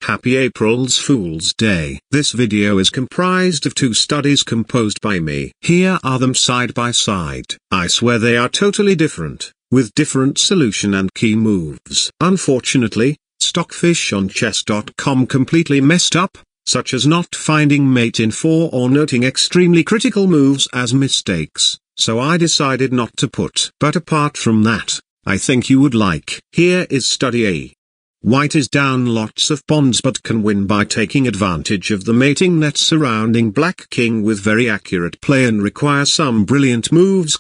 Happy April's Fool's Day. This video is comprised of 2 studies composed by me. Here are them side by side. I swear they are totally different, with different solution and key moves. Unfortunately, Stockfish on chess.com completely messed up, such as not finding mate in 4 or noting extremely critical moves as mistakes, so I decided not to put. But apart from that, I think you would like. Here is study A. White is down lots of pawns but can win by taking advantage of the mating net surrounding black king with very accurate play and require some brilliant moves,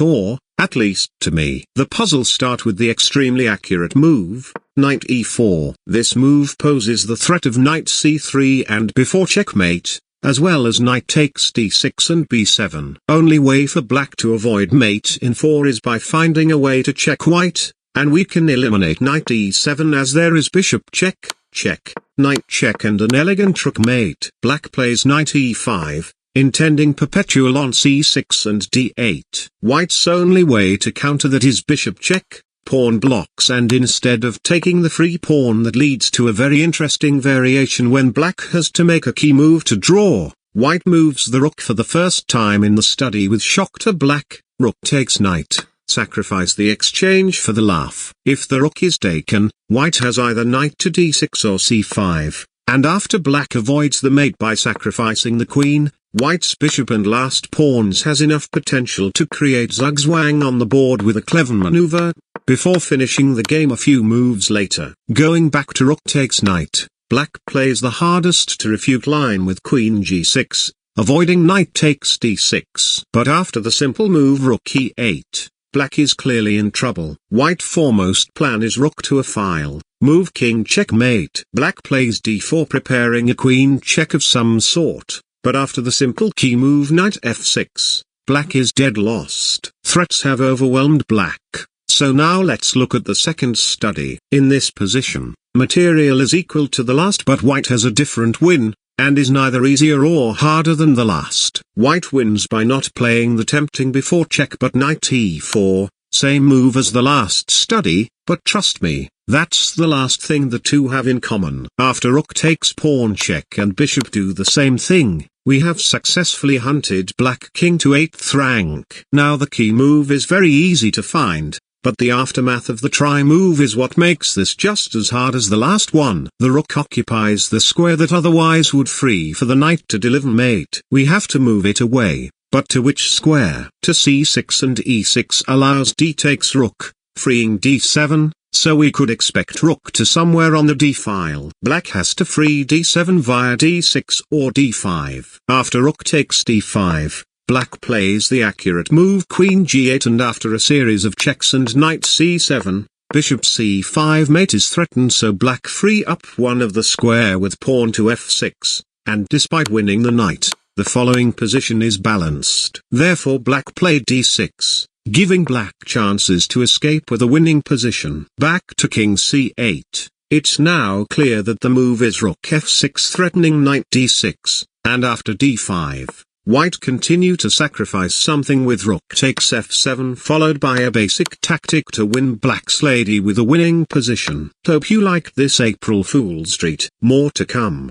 or, at least to me. The puzzle start with the extremely accurate move, knight e4. This move poses the threat of knight c3 and before checkmate, as well as knight takes d6 and b7. Only way for black to avoid mate in 4 is by finding a way to check white, and we can eliminate knight e7 as there is bishop check, check, knight check and an elegant rook mate. Black plays knight e5, intending perpetual on c6 and d8. White's only way to counter that is bishop check, pawn blocks, and instead of taking the free pawn that leads to a very interesting variation when black has to make a key move to draw, white moves the rook for the first time in the study with shock to black, rook takes knight. Sacrifice the exchange for the laugh. If the rook is taken, white has either knight to d6 or c5, and after black avoids the mate by sacrificing the queen, white's bishop and last pawns has enough potential to create zugzwang on the board with a clever maneuver, before finishing the game a few moves later. Going back to rook takes knight, black plays the hardest to refute line with queen g6, avoiding knight takes d6. But after the simple move rook e8, black is clearly in trouble. White's foremost plan is rook to a file, move king checkmate. Black plays d4 preparing a queen check of some sort, but after the simple key move knight f6, black is dead lost. Threats have overwhelmed black, so now let's look at the second study. In this position, material is equal to the last but white has a different win, and is neither easier or harder than the last. White wins by not playing the tempting before check but knight e4, same move as the last study, but trust me, that's the last thing the two have in common. After rook takes pawn check and bishop do the same thing, we have successfully hunted black king to 8th rank. Now the key move is very easy to find, but the aftermath of the try move is what makes this just as hard as the last one. The rook occupies the square that otherwise would free for the knight to deliver mate. We have to move it away, but to which square? To c6, and e6 allows d takes rook, freeing d7, so we could expect rook to somewhere on the d file. Black has to free d7 via d6 or d5. After rook takes d5, black plays the accurate move queen g8 and after a series of checks and knight c7, bishop c5 mate is threatened so black free up one of the square with pawn to f6, and despite winning the knight, the following position is balanced. Therefore black played d6, giving black chances to escape with a winning position. Back to king c8, it's now clear that the move is rook f6 threatening knight d6, and after d5, white continue to sacrifice something with rook takes f7 followed by a basic tactic to win black's lady with a winning position. Hope you liked this April Fool's treat. More to come.